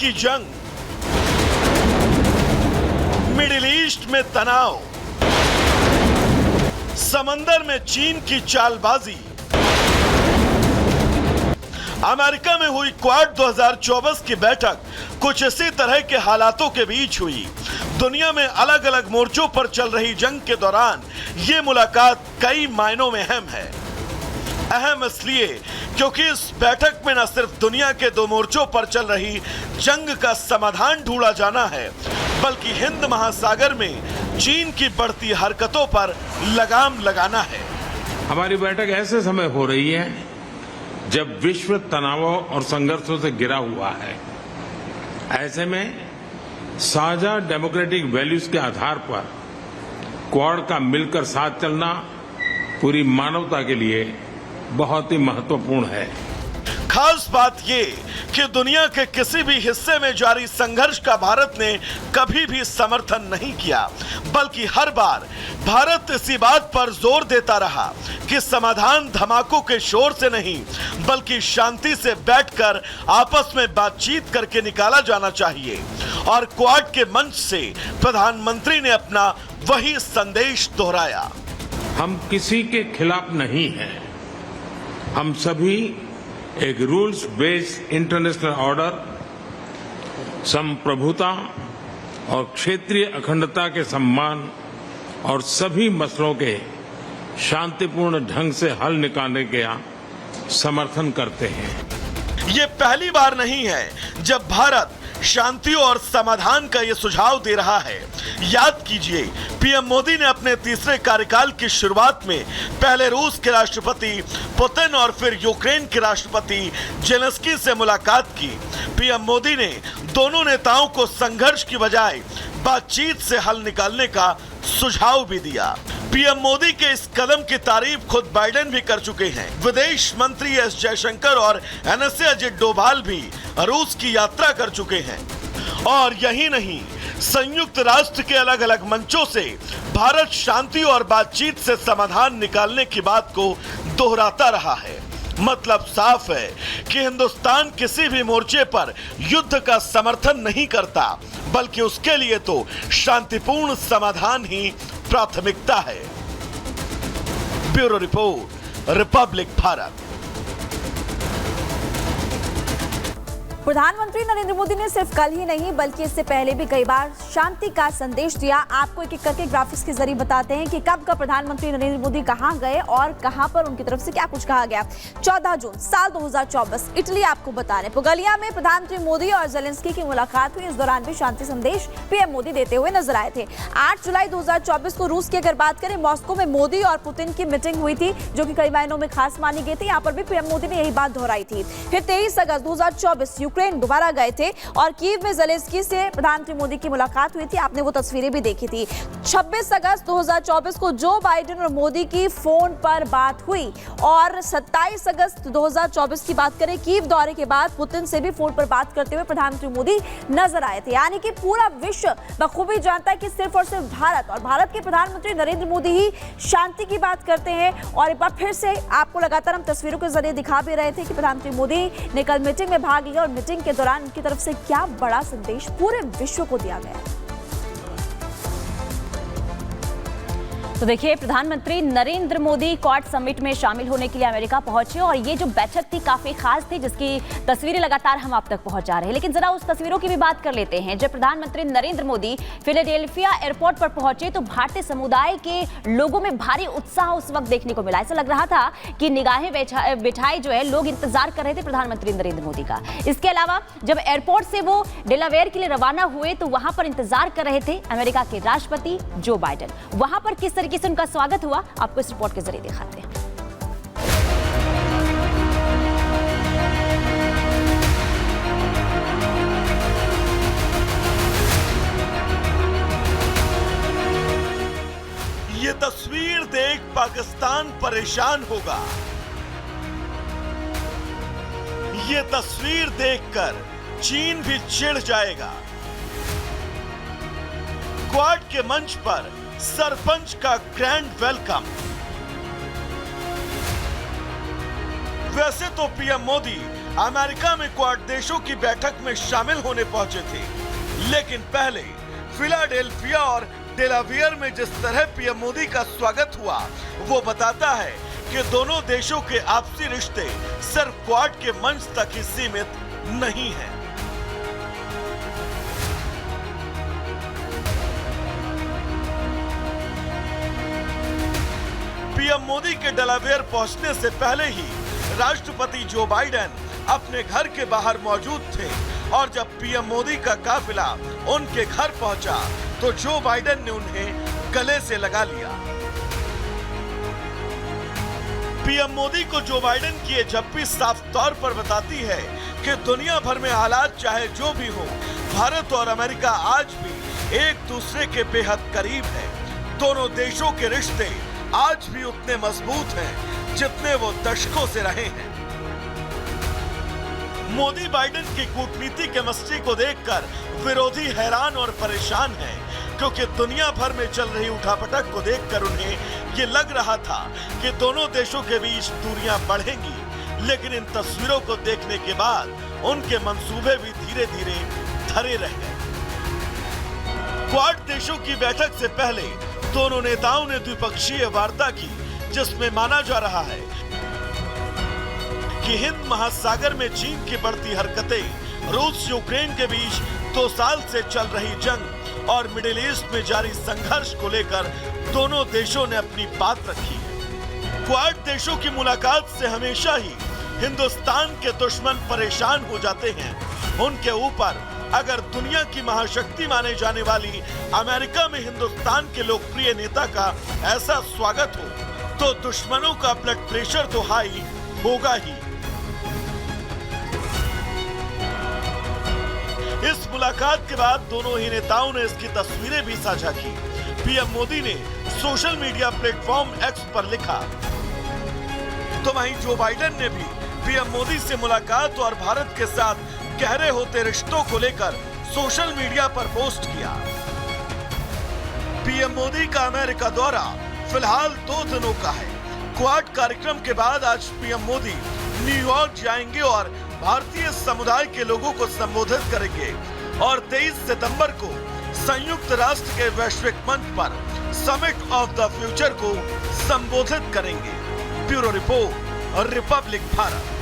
की जंग, middle east में तनाव, समंदर में चीन की चालबाजी, अमेरिका में हुई क्वाड 2024 की बैठक कुछ इसी तरह के हालातों के बीच हुई। दुनिया में अलग अलग मोर्चों पर चल रही जंग के दौरान यह मुलाकात कई मायनों में अहम है। अहम इसलिए क्योंकि इस बैठक में न सिर्फ दुनिया के दो मोर्चों पर चल रही जंग का समाधान ढूंढा जाना है, बल्कि हिंद महासागर में चीन की बढ़ती हरकतों पर लगाम लगाना है। हमारी बैठक ऐसे समय हो रही है जब विश्व तनावों और संघर्षों से घिरा हुआ है। ऐसे में साझा डेमोक्रेटिक वैल्यूज के आधार पर क्वाड का मिलकर साथ चलना पूरी मानवता के लिए बहुत ही महत्वपूर्ण है। खास बात ये कि दुनिया के किसी भी हिस्से में जारी संघर्ष का भारत ने कभी भी समर्थन नहीं किया, बल्कि हर बार भारत इसी बात पर जोर देता रहा कि समाधान धमाकों के शोर से नहीं, बल्कि शांति से बैठकर आपस में बातचीत करके निकाला जाना चाहिए। और क्वाड के मंच से प्रधानमंत्री ने अपना वही संदेश दोहराया। हम किसी के खिलाफ नहीं हैं, हम सभी एक रूल्स बेस्ड इंटरनेशनल ऑर्डर, संप्रभुता और क्षेत्रीय अखंडता के सम्मान और सभी मसलों के शांतिपूर्ण ढंग से हल निकालने का समर्थन करते हैं। ये पहली बार नहीं है जब भारत शांति और समाधान का ये सुझाव दे रहा है। याद कीजिए, पीएम मोदी ने अपने तीसरे कार्यकाल की शुरुआत में पहले रूस के राष्ट्रपति पुतिन और फिर यूक्रेन के राष्ट्रपति जेलेंस्की से मुलाकात की। पीएम मोदी ने दोनों नेताओं को संघर्ष की बजाय बातचीत से हल निकालने का सुझाव भी दिया। पीएम मोदी के इस कदम की तारीफ खुद बाइडेन भी कर चुके हैं। विदेश मंत्री एस जयशंकर और एनएसए अजित डोभाल भी रूस की यात्रा कर चुके हैं। और यही नहीं, संयुक्त राष्ट्र के अलग अलग मंचों से भारत शांति और बातचीत से समाधान निकालने की बात को दोहराता रहा है। मतलब साफ है कि हिंदुस्तान किसी भी मोर्चे पर युद्ध का समर्थन नहीं करता, बल्कि उसके लिए तो शांतिपूर्ण समाधान ही प्राथमिकता है। Bureau report, Republic Bharat. प्रधानमंत्री नरेंद्र मोदी ने सिर्फ कल ही नहीं बल्कि इससे पहले भी कई बार शांति का संदेश दिया। आपको एक एक करके ग्राफिक्स के जरिए बताते हैं कि कब का प्रधानमंत्री नरेंद्र मोदी कहां गए और कहां पर उनकी तरफ से क्या कुछ कहा गया। 14 जून साल 2024 इटली आपको बता रहे, पुगलिया में प्रधानमंत्री मोदी और जेलेंस्की की मुलाकात हुई। इस दौरान भी शांति संदेश पीएम मोदी देते हुए नजर आए थे। 8 जुलाई 2024 को रूस की अगर बात करें, मॉस्को में मोदी और पुतिन की मीटिंग हुई थी, जो कि कई मायनों में खास मानी गई थी। यहाँ पर भी पीएम मोदी ने यही बात दोहराई थी। फिर 23 अगस्त 2024 यूक्रेन दोबारा गए थे और कीव में जेलेंस्की से प्रधानमंत्री मोदी की मुलाकात हुई थी। आपने वो तस्वीरें भी देखी थी। 26 अगस्त 2024 को जो बाइडेन और मोदी की फोन पर बात हुई और 27 अगस्त 2024 की बात करें, कीव दौरे के बाद पुतिन से भी फोन पर बात करते हुए प्रधानमंत्री मोदी नजर आए थे। यानी कि पूरा विश्व बखूबी जानता है कि सिर्फ और सिर्फ भारत और भारत के प्रधानमंत्री नरेंद्र मोदी ही शांति की बात करते हैं। और एक बार फिर से आपको लगातार हम तस्वीरों के जरिए दिखा भी रहे थे कि प्रधानमंत्री मोदी ने कल मीटिंग में भाग लिया और मीटिंग के दौरान उनकी तरफ से क्या बड़ा संदेश पूरे विश्व को दिया गया। तो देखिए, प्रधानमंत्री नरेंद्र मोदी क्वाड समिट में शामिल होने के लिए अमेरिका पहुंचे और ये जो बैठक थी काफी खास थी, जिसकी तस्वीरें लगातार हम आप तक पहुंचा रहे हैं। लेकिन जरा उस तस्वीरों की भी बात कर लेते हैं। जब प्रधानमंत्री नरेंद्र मोदी फिलाडेल्फिया एयरपोर्ट पर पहुंचे तो भारतीय समुदाय के लोगों में भारी उत्साह उस वक्त देखने को मिला। ऐसा लग रहा था कि निगाहें बिठाए जो है लोग इंतजार कर रहे थे प्रधानमंत्री नरेंद्र मोदी का। इसके अलावा जब एयरपोर्ट से वो डेलावेयर के लिए रवाना हुए तो वहां पर इंतजार कर रहे थे अमेरिका के राष्ट्रपति जो बाइडेन। वहां पर किस तरीके से उनका स्वागत हुआ, आपको इस रिपोर्ट के जरिए दिखाते हैं। ये तस्वीर देख पाकिस्तान परेशान होगा। ये तस्वीर देखकर चीन भी चिढ़ जाएगा। क्वाड के मंच पर सरपंच का ग्रैंड वेलकम। वैसे तो पीएम मोदी अमेरिका में क्वाड देशों की बैठक में शामिल होने पहुंचे थे, लेकिन पहले फिलाडेल्फिया और डेलावेयर में जिस तरह पीएम मोदी का स्वागत हुआ वो बताता है कि दोनों देशों के आपसी रिश्ते सिर्फ क्वाड के मंच तक ही सीमित नहीं हैं। पीएम मोदी के डेलावेयर पहुंचने से पहले ही राष्ट्रपति जो बाइडेन अपने घर के बाहर मौजूद थे और जब पीएम मोदी का काफिला उनके घर पहुंचा तो जो बाइडेन ने उन्हें गले से लगा लिया। पीएम मोदी को जो बाइडेन की ये झप्पी साफ तौर पर बताती है कि दुनिया भर में हालात चाहे जो भी हो, भारत और अमेरिका आज भी एक दूसरे के बेहद करीब है। दोनों देशों के रिश्ते आज भी उतने मजबूत हैं जितने वो दशकों से रहे हैं। मोदी बाइडेन की कूटनीति केमिस्ट्री को देखकर विरोधी हैरान और परेशान हैं, क्योंकि दुनिया भर में चल रही उठापटक को देखकर उन्हें ये लग रहा था कि दोनों देशों के बीच दूरियां बढ़ेंगी, लेकिन इन तस्वीरों को देखने के बाद उनके मंसूबे भी धीरे धीरे धरे रह गए। क्वाड देशों की बैठक से पहले दोनों नेताओं ने द्विपक्षीय वार्ता की, जिसमें माना जा रहा है कि हिंद महासागर में चीन की बढ़ती हरकतें, रूस यूक्रेन के बीच 2 साल से चल रही जंग और मिडिल ईस्ट में जारी संघर्ष को लेकर दोनों देशों ने अपनी बात रखी है। क्वाड देशों की मुलाकात से हमेशा ही हिंदुस्तान के दुश्मन परेशान हो जाते हैं। उनके ऊपर अगर दुनिया की महाशक्ति माने जाने वाली अमेरिका में हिंदुस्तान के लोकप्रिय नेता का ऐसा स्वागत हो तो दुश्मनों का ब्लड प्रेशर तो हाई होगा ही। इस मुलाकात के बाद दोनों ही नेताओं ने इसकी तस्वीरें भी साझा की। पीएम मोदी ने सोशल मीडिया प्लेटफॉर्म एक्स पर लिखा, तो वहीं जो बाइडेन ने भी पीएम मोदी से मुलाकात और भारत के साथ गहरे होते रिश्तों को लेकर सोशल मीडिया पर पोस्ट किया। पीएम मोदी का अमेरिका दौरा फिलहाल 2 दिनों का है। क्वाड कार्यक्रम के बाद आज पीएम मोदी न्यूयॉर्क जाएंगे और भारतीय समुदाय के लोगों को संबोधित करेंगे और 23 सितंबर को संयुक्त राष्ट्र के वैश्विक मंच पर समिट ऑफ द फ्यूचर को संबोधित करेंगे। Bureau report, Republic Bharat.